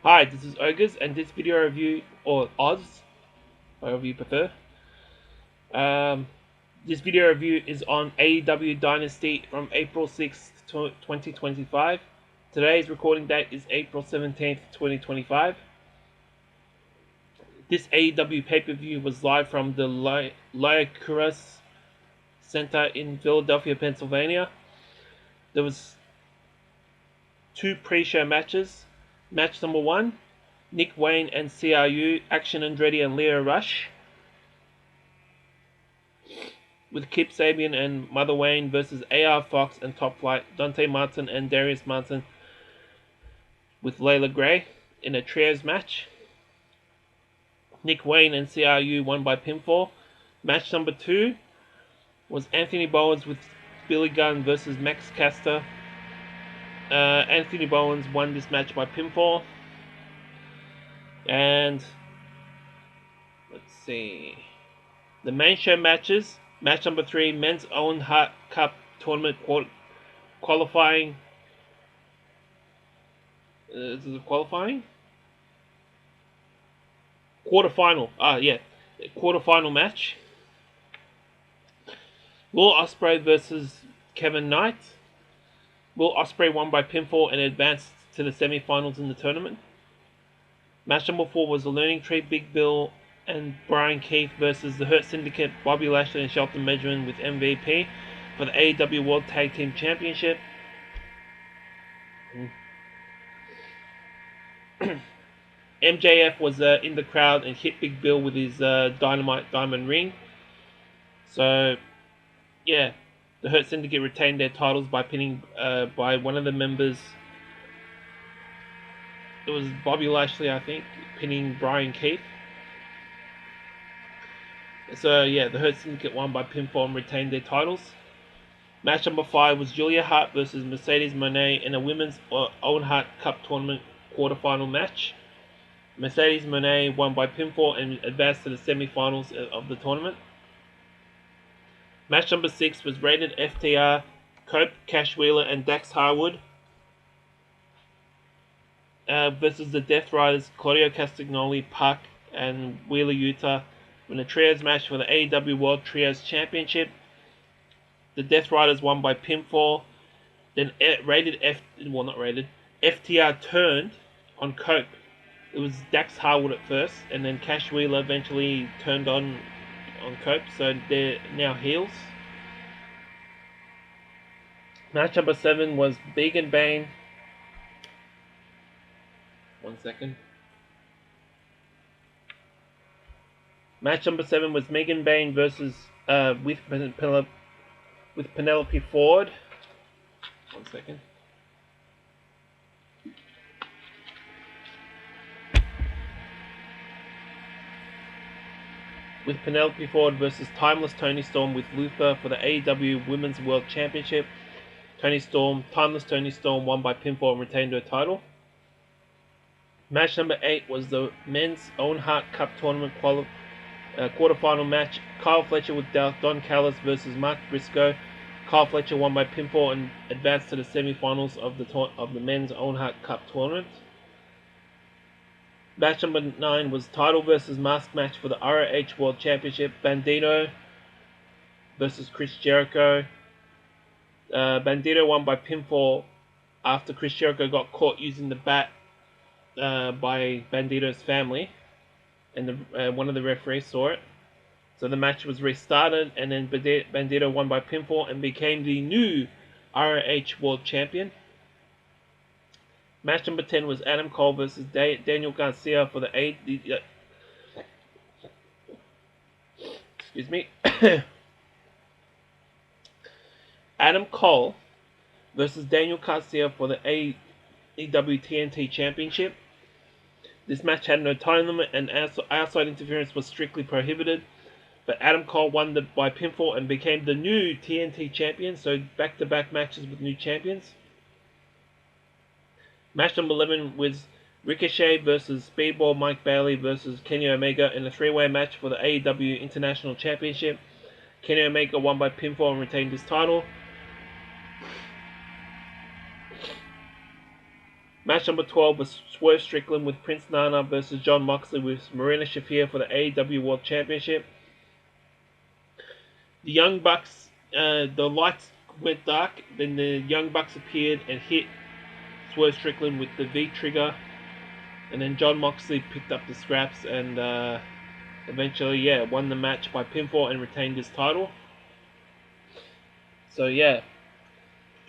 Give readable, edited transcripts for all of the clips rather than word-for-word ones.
Hi, this is Ogres, and this video review, or Oz, however you prefer. This video review is on AEW Dynasty from April 6th, 2025. Today's recording date is April 17th, 2025. This AEW pay-per-view was live from the Liacouras Center in Philadelphia, Pennsylvania. There was two pre-show matches. Match number 1, Nick Wayne and CRU, Action Andretti and Leo Rush, with Kip Sabian and Mother Wayne versus AR Fox and Top Flight, Dante Martin and Darius Martin with Layla Gray in a trios match. Nick Wayne and CRU won by pinfall. Match number 2 was Anthony Bowens with Billy Gunn versus Max Caster. Anthony Bowens won this match by pinfall. And let's see, the main show matches. Match number 3, Men's Owen Hart Cup Tournament qualifying. Is it qualifying? Quarterfinal. Quarterfinal match. Will Ospreay versus Kevin Knight. Will Ospreay won by pinfall and advanced to the semi-finals in the tournament. Match number 4 was the Learning Tree, Big Bill and Brian Keith versus the Hurt Syndicate, Bobby Lashley and Shelton Benjamin with MVP for the AEW World Tag Team Championship. MJF was in the crowd and hit Big Bill with his Dynamite Diamond Ring. So, yeah, the Hurt Syndicate retained their titles by pinning by one of the members. It was Bobby Lashley, I think, pinning Brian Keith. So, yeah, the Hurt Syndicate won by pinfall and retained their titles. Match number 5 was Julia Hart versus Mercedes Moné in a Women's Owen Hart Cup Tournament quarterfinal match. Mercedes Moné won by pinfall and advanced to the semi-finals of the tournament. Match number 6 was Rated FTR, Cope, Cash Wheeler and Dax Harwood versus the Death Riders, Claudio Castagnoli, Park and Wheeler Utah in a trios match for the AEW World Trios Championship. The Death Riders won by pinfall. Then FTR turned on Cope. It was Dax Harwood at first, and then Cash Wheeler eventually turned on Cope, so they're now heels. Match number 7 was Vegan Bane. 1 second. Match number 7 was Megan Bane versus with Penelope Ford. 1 second. With Penelope Ford versus Timeless Toni Storm with Luther for the AEW Women's World Championship. Timeless Toni Storm won by pinfall and retained her title. Match number 8 was the Men's Owen Hart Cup Tournament quarterfinal match. Kyle Fletcher with Don Callis versus Mark Briscoe. Kyle Fletcher won by pinfall and advanced to the semi-finals of the Men's Owen Hart Cup Tournament. Match number 9 was title versus mask match for the ROH World Championship. Bandito versus Chris Jericho. Bandito won by pinfall after Chris Jericho got caught using the bat by Bandito's family, and one of the referees saw it. So the match was restarted, and then Bandito won by pinfall and became the new ROH World Champion. Match number 10 was Adam Cole versus Daniel Garcia for the excuse me. Adam Cole versus Daniel Garcia for the AEW TNT Championship. This match had no time limit and outside interference was strictly prohibited. But Adam Cole won by pinfall and became the new TNT champion, so back-to-back matches with new champions. Match number 11 was Ricochet versus Speedball Mike Bailey versus Kenny Omega in a three-way match for the AEW International Championship. Kenny Omega won by pinfall and retained his title. Match number 12 was Swerve Strickland with Prince Nana versus John Moxley with Marina Shafir for the AEW World Championship. The Young Bucks, the lights went dark, then the Young Bucks appeared and hit Swerve Strickland with the V-trigger, and then John Moxley picked up the scraps and eventually, won the match by pinfall and retained his title. So there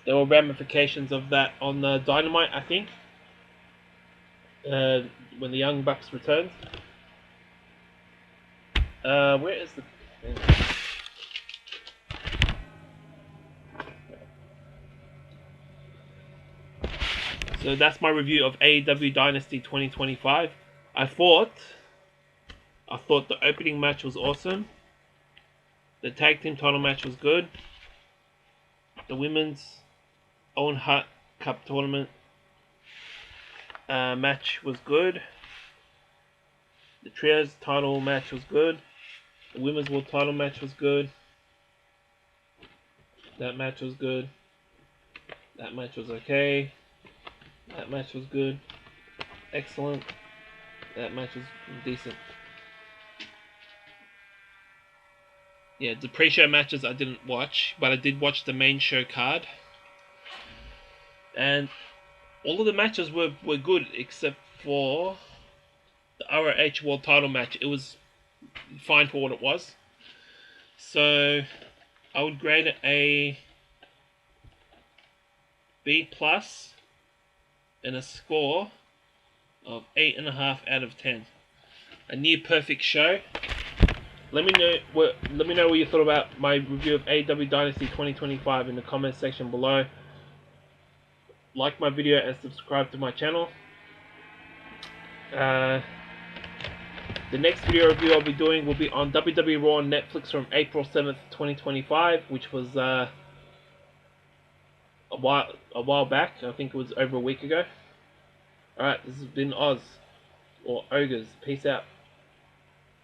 were ramifications of that on the Dynamite, I think, when the Young Bucks returned. Where is the... So that's my review of AEW Dynasty 2025. I thought the opening match was awesome. The tag team title match was good. The women's Owen Hart Cup tournament match was good. The trios title match was good. The women's world title match was good. That match was good. That match was okay. That match was good. Excellent. That match was decent. Yeah, the pre-show matches I didn't watch, but I did watch the main show card. And all of the matches were good except for the ROH World Title match. It was fine for what it was. So I would grade it a B+ and a score of 8.5 out of 10. A near perfect show. Let me know what you thought about my review of AEW Dynasty 2025 in the comments section below. Like my video and subscribe to my channel. The next video review I'll be doing will be on WWE Raw on Netflix from April 7th, 2025, which was a while back. I think it was over a week ago. Alright, this has been Oz, or Ogres. Peace out.